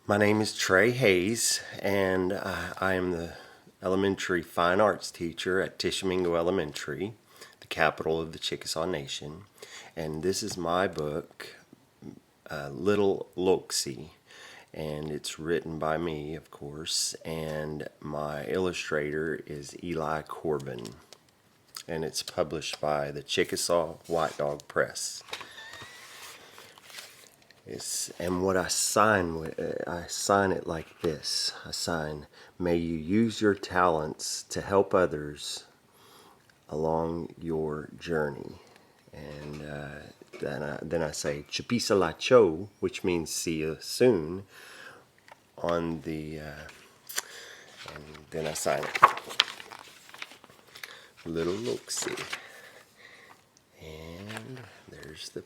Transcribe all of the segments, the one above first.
My name is Trey Hays, and I am the elementary fine arts teacher at Tishomingo Elementary, the capital of the Chickasaw Nation. And this is my book, Little Loksi, and it's written by me, of course, and my illustrator is Eli Corbin, and it's published by the Chickasaw White Dog Press. And what I sign it like this. I sign, "May you use your talents to help others along your journey." And then I say, "Chipisa la cho," which means "see you soon," on the, and then I sign it, "Little Loksi." And there's the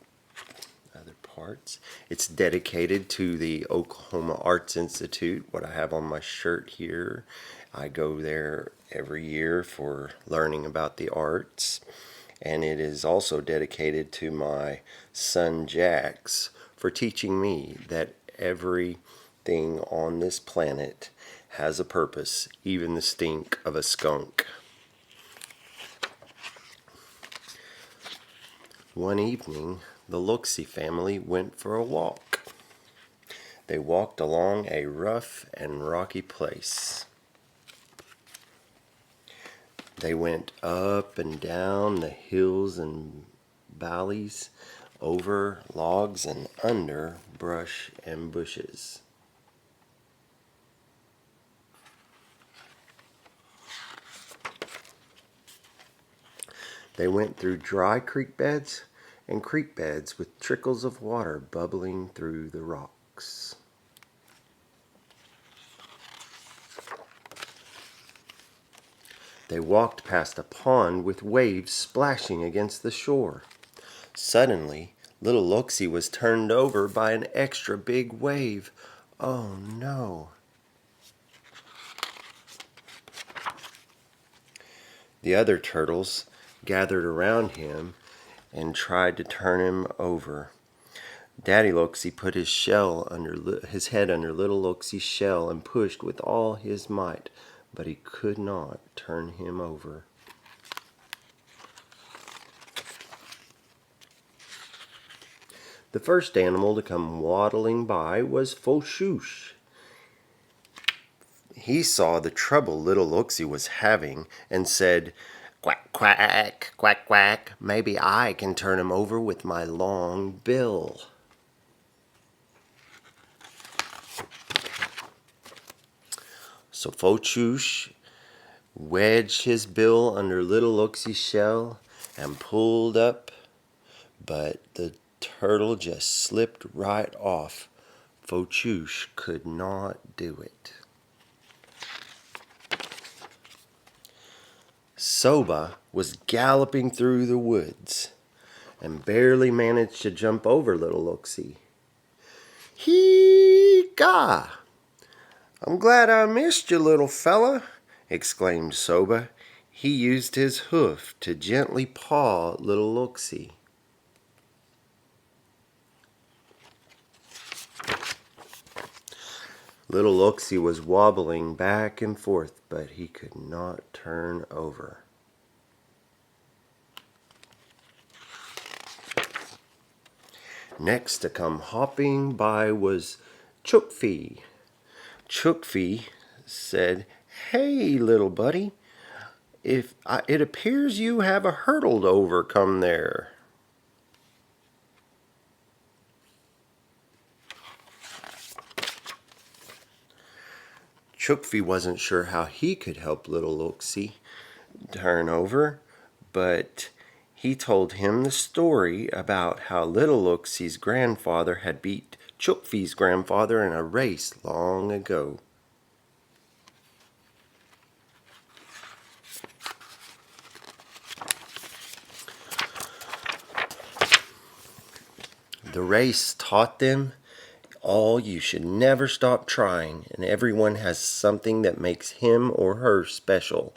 other parts. It's dedicated to the Oklahoma Arts Institute, what I have on my shirt here. I go there every year for learning about the arts. And it is also dedicated to my son Jax for teaching me that everything on this planet has a purpose, even the stink of a skunk. One evening, the Loksi family went for a walk. They walked along a rough and rocky place. They went up and down the hills and valleys, over logs and under brush and bushes. They went through dry creek beds and creek beds with trickles of water bubbling through the rocks. They walked past a pond with waves splashing against the shore. Suddenly, little Loksi was turned over by an extra big wave. Oh no! The other turtles gathered around him and tried to turn him over. Daddy Loksi put his head under little Loksi's shell and pushed with all his might, but he could not turn him over. The first animal to come waddling by was Foshush. He saw the trouble little Loksi was having and said, "Quack, quack, quack, quack, maybe I can turn him over with my long bill." So Foshush wedged his bill under little Loksi's shell and pulled up, but the turtle just slipped right off. Foshush could not do it. Soba was galloping through the woods and barely managed to jump over little Loksi. "Hee-gah! I'm glad I missed you, little fella," exclaimed Soba. He used his hoof to gently paw little Loksi. Little Loksi was wobbling back and forth, but he could not turn over. Next to come hopping by was Chukfi. Chukfi said, "Hey, little buddy, it appears you have a hurdle to overcome there." Chukfi wasn't sure how he could help little Loksi turn over, but he told him the story about how little Loksi's grandfather had beat Chukfi's grandfather in a race long ago. The race taught them all you should never stop trying, and everyone has something that makes him or her special.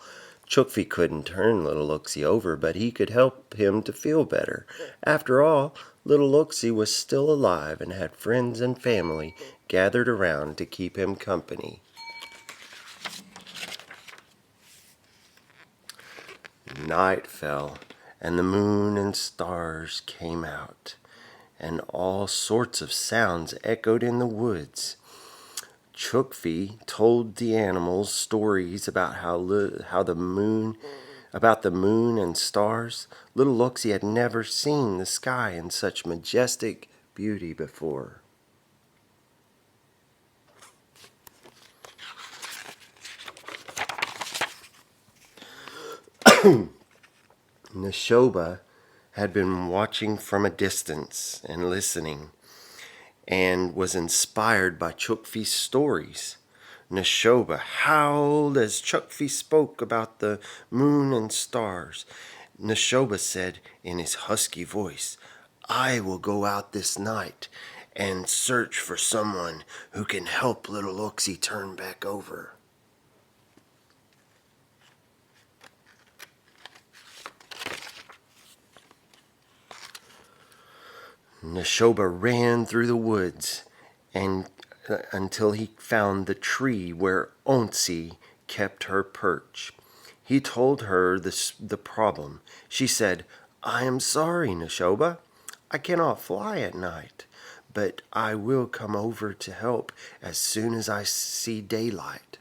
Chukfi couldn't turn little Loksi over, but he could help him to feel better. After all, little Loksi was still alive and had friends and family gathered around to keep him company. Night fell, and the moon and stars came out, and all sorts of sounds echoed in the woods. Chukfi told the animals stories about the moon and stars. Little Loksi had never seen the sky in such majestic beauty before. Neshoba had been watching from a distance and listening, and was inspired by Chukfi's stories. Neshoba howled as Chukfi spoke about the moon and stars. Neshoba said in his husky voice, "I will go out this night and search for someone who can help little Loksi turn back over." Neshoba ran through the woods and until he found the tree where Ontsi kept her perch. He told her the problem. She said, "I am sorry, Neshoba. I cannot fly at night, but I will come over to help as soon as I see daylight."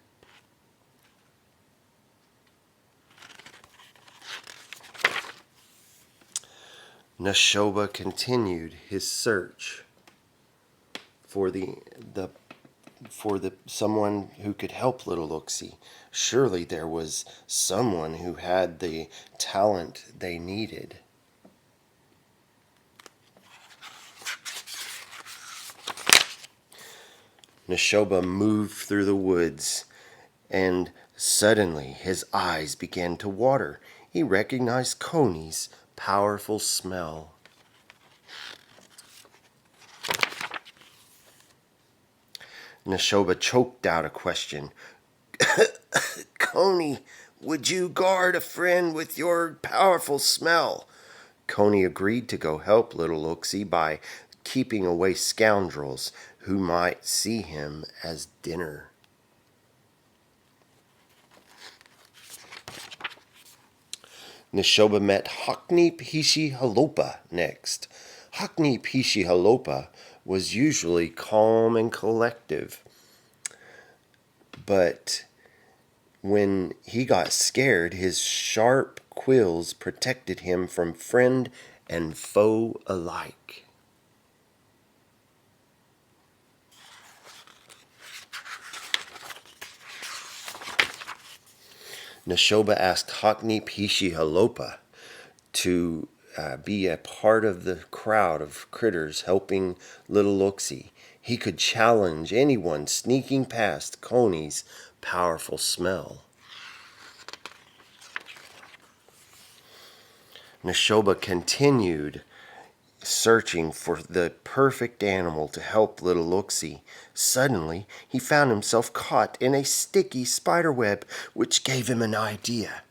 Neshoba continued his search for someone who could help little Loksi. Surely there was someone who had the talent they needed. Neshoba moved through the woods, and suddenly his eyes began to water. He recognized Koni's powerful smell. Neshoba choked out a question. "Koni, would you guard a friend with your powerful smell?" Koni agreed to go help little Loksi by keeping away scoundrels who might see him as dinner. Neshoba met Hakni Pishi Halopa next. Hakni Pishi Halopa was usually calm and collective, but when he got scared, his sharp quills protected him from friend and foe alike. Neshoba asked Hakni Pishi Halopa to be a part of the crowd of critters helping little Loksi. He could challenge anyone sneaking past Koni's powerful smell. Neshoba continued searching for the perfect animal to help little Loksi. Suddenly, he found himself caught in a sticky spider web, which gave him an idea.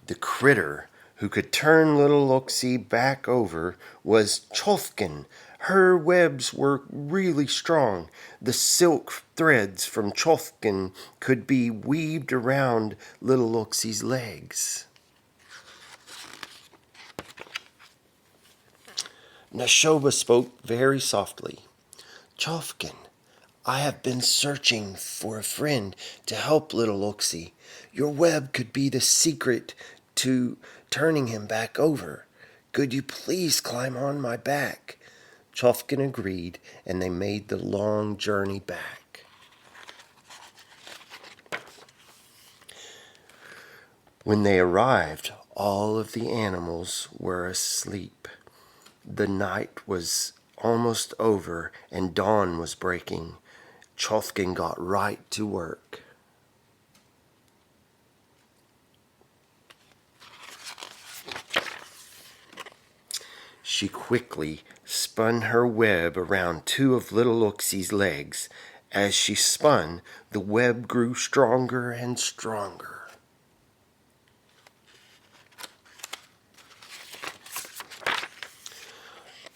The critter who could turn little Loksi back over was Chofkin. Her webs were really strong. The silk threads from Chofkin could be weaved around little Loksi's legs. Neshoba spoke very softly. "Chofkin, I have been searching for a friend to help little Loksi. Your web could be the secret to turning him back over. Could you please climb on my back?" Chofkin agreed, and they made the long journey back. When they arrived, all of the animals were asleep. The night was almost over and dawn was breaking. Chofkin got right to work. She quickly spun her web around two of little Loksi's legs. As she spun, the web grew stronger and stronger.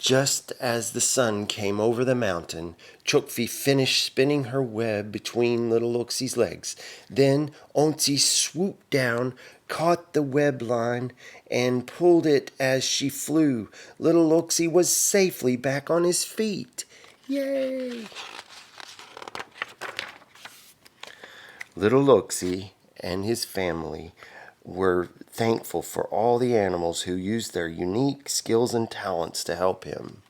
Just as the sun came over the mountain, Chokfi finished spinning her web between little Loksi's legs. Then Onsi swooped down, caught the web line, and pulled it as she flew. Little Loksi was safely back on his feet. Yay! Little Loksi and his family were thankful for all the animals who used their unique skills and talents to help him.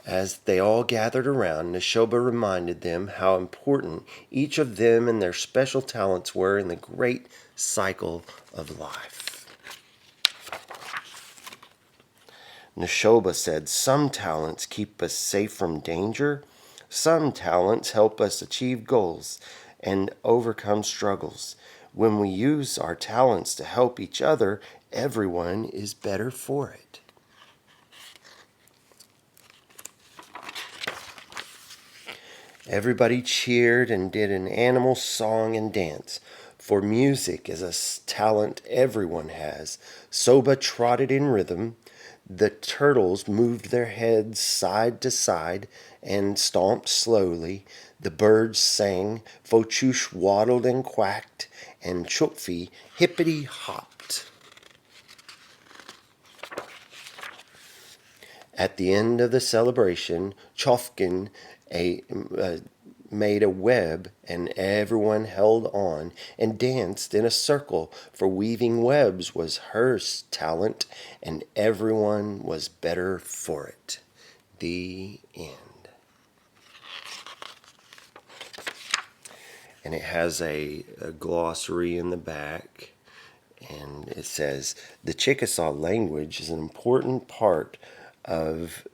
As they all gathered around, Neshoba reminded them how important each of them and their special talents were in the great cycle of life. Neshoba said, "Some talents keep us safe from danger. Some talents help us achieve goals and overcome struggles. When we use our talents to help each other, everyone is better for it." Everybody cheered and did an animal song and dance, for music is a talent everyone has. Soba trotted in rhythm. The turtles moved their heads side to side and stomped slowly. The birds sang. Fochush waddled and quacked, and Chukfi hippity hopped. At the end of the celebration, Chofkin made a web, and everyone held on and danced in a circle, for weaving webs was her talent, and everyone was better for it. The end. And it has a glossary in the back, and it says, the Chickasaw language is an important part of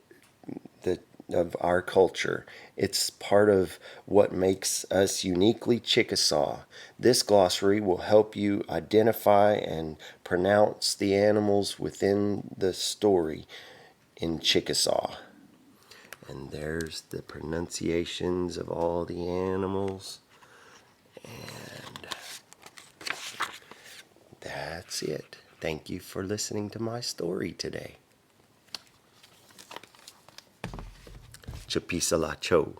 our culture. It's part of what makes us uniquely Chickasaw. This glossary will help you identify and pronounce the animals within the story in Chickasaw. And there's the pronunciations of all the animals. And that's it. Thank you for listening to my story today. Chapisa la cho.